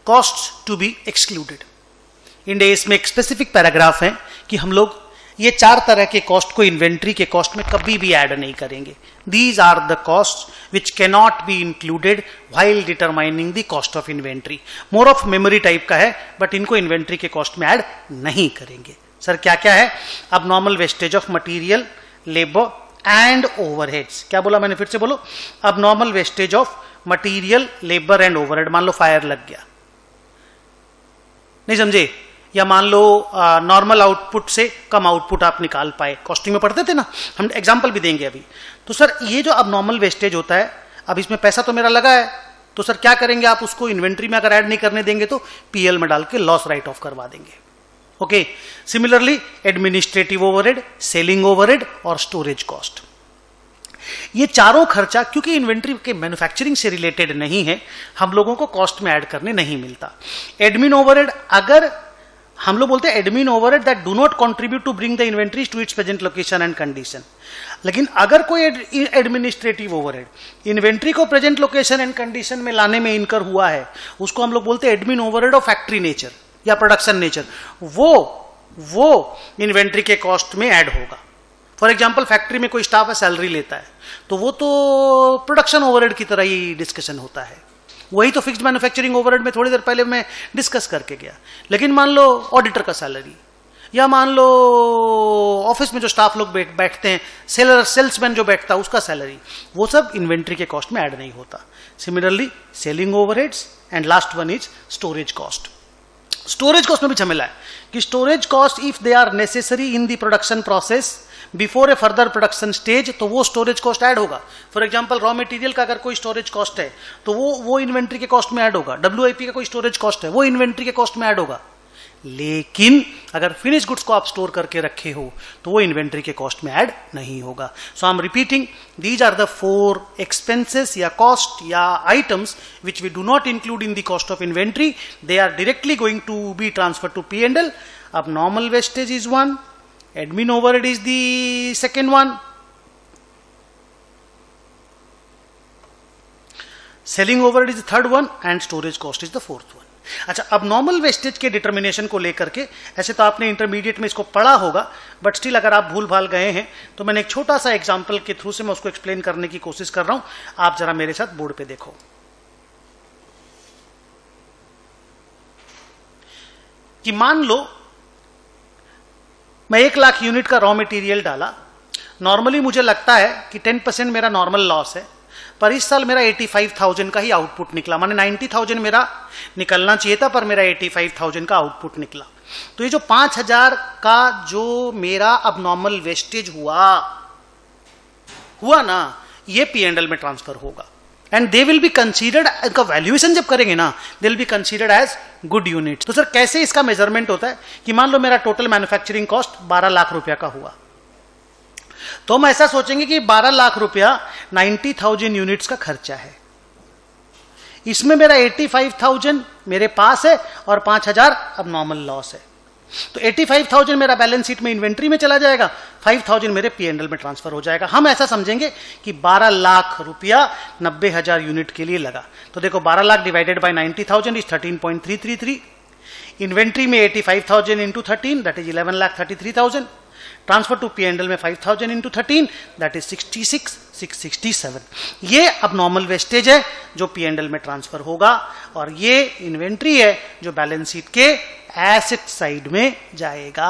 Cost to be excluded. Ind AS में एक specific paragraph है कि हम लोग ये 4 तरह के कॉस्ट को इन्वेंट्री के कॉस्ट में कभी भी ऐड नहीं करेंगे। These are the cost which can not be included while determining the cost of inventory. More of memory type का है, बट इनको इन्वेंट्री के कॉस्ट में ऐड नहीं करेंगे। सर क्या क्या है? अब normal wastage of material, labour and overheads. क्या बोला मैंने? फिर से बोलो। अब normal wastage of material, labour and overhead. मान लो फायर लग गया, नहीं समझे, या मान लो नॉर्मल आउटपुट से कम आउटपुट आप निकाल पाए। कॉस्टिंग में पढ़ते थे ना, हम एग्जांपल भी देंगे अभी। तो सर ये जो अब नॉर्मल वेस्टेज होता है, अब इसमें पैसा तो मेरा लगा है, तो सर क्या करेंगे आप? उसको इन्वेंट्री में अगर ऐड नहीं करने देंगे तो पीएल में डाल के लॉस राइट ऑफ करवा देंगे। Okay. Similarly administrative overhead, selling overhead और स्टोरेज कॉस्ट, ये चारों खर्चा क्योंकि इन्वेंट्री के मैन्युफैक्चरिंग से रिलेटेड नहीं है, हम लोगों को कॉस्ट में ऐड करने नहीं मिलता। एडमिन ओवरहेड, अगर हम लोग बोलते हैं admin overhead that do not contribute to bring the inventories to its present location and condition. लेकिन अगर कोई एडमिनिस्ट्रेटिव ओवरहेड इन्वेंट्री को प्रेजेंट लोकेशन एंड कंडीशन में लाने में इनकर हुआ है, उसको हम लोग बोलते हैं admin overhead of factory nature या प्रोडक्शन नेचर। वो इन्वेंट्री के कॉस्ट में ऐड होगा। फॉर एग्जाम्पल फैक्ट्री में कोई स्टाफ है, सैलरी लेता है, तो वो तो प्रोडक्शन ओवरहेड की तरह ही डिस्कशन होता है। वही तो फिक्स्ड मैन्युफैक्चरिंग ओवरहेड में थोड़ी देर पहले मैं डिस्कस करके गया। लेकिन मान लो ऑडिटर का सैलरी, या मान लो ऑफिस में जो स्टाफ लोग बैठते हैं, सेल्समैन जो बैठता है उसका सैलरी, वो सब इन्वेंट्री के कॉस्ट में ऐड नहीं होता। Similarly selling overheads and last one is storage cost. Storage cost में भी झमेला है कि storage cost if they are necessary in the production process before a further production stage, तो वो स्टोरेज कॉस्ट ऐड होगा। फॉर एग्जांपल रॉ मटेरियल का अगर कोई स्टोरेज कॉस्ट है तो वो इन्वेंट्री के कॉस्ट में ऐड होगा। WIP का कोई स्टोरेज कॉस्ट है, वो इन्वेंट्री के कॉस्ट में ऐड होगा। लेकिन अगर फिनिश गुड्स को आप स्टोर करके रखे हो तो वो इन्वेंट्री के कॉस्ट में ऐड नहीं होगा। So I am repeating, these are the 4 expenses या कॉस्ट या items which we do not include in the cost of inventory. They are directly going to be transfer to P&L। अब normal wastage is 1, admin overhead is the second one, selling overhead is the third one and storage cost is the fourth one। अच्छा, अब normal wastage के determination को लेकर के, ऐसे तो आपने इंटरमीडिएट में इसको पढ़ा होगा, बट स्टिल अगर आप भूल भाल गए हैं तो मैंने एक छोटा सा एग्जांपल के थ्रू से मैं उसको एक्सप्लेन करने की कोशिश कर रहा हूं। आप जरा मेरे साथ बोर्ड पे देखो कि मान लो मैं 1 लाख यूनिट का रॉ मटेरियल डाला। नॉर्मली मुझे लगता है कि 10% मेरा नॉर्मल लॉस है, पर इस साल मेरा 85,000 का ही आउटपुट निकला। माने 90,000 मेरा निकलना चाहिए था, पर मेरा 85,000 का आउटपुट निकला। तो ये जो 5,000 का जो मेरा अब नॉर्मल वेस्टेज हुआ ना, ये P&L में ट्रांसफर होगा and they will be considered, इनका वैल्यूएशन जब करेंगे ना, they will be considered as good unit. तो सर कैसे इसका मेजरमेंट होता है कि मान लो मेरा टोटल मैन्युफैक्चरिंग कॉस्ट 12 लाख रुपया का हुआ, तो हम ऐसा सोचेंगे कि 12 लाख रुपया 90,000 यूनिट्स का खर्चा है, इसमें मेरा 85,000 मेरे पास है और 5,000 अब नॉर्मल लॉस है। तो 85,000 मेरा बैलेंस शीट में इन्वेंट्री में चला जाएगा, 5,000 मेरे P&L में ट्रांसफर हो जाएगा। हम ऐसा समझेंगे कि 12 लाख रुपया 90,000 यूनिट के लिए लगा। तो देखो 12 lakh divided by 90,000 is 13.333। Inventory में 85,000 into 13 that is 11,33,000। Transfer to P&L में 5,000 इंटू 13 दैट इज 66,667। ये अब नॉर्मल वेस्टेज है जो P&L में ट्रांसफर होगा, और ये इन्वेंट्री है जो बैलेंस शीट के एसेट साइड में जाएगा।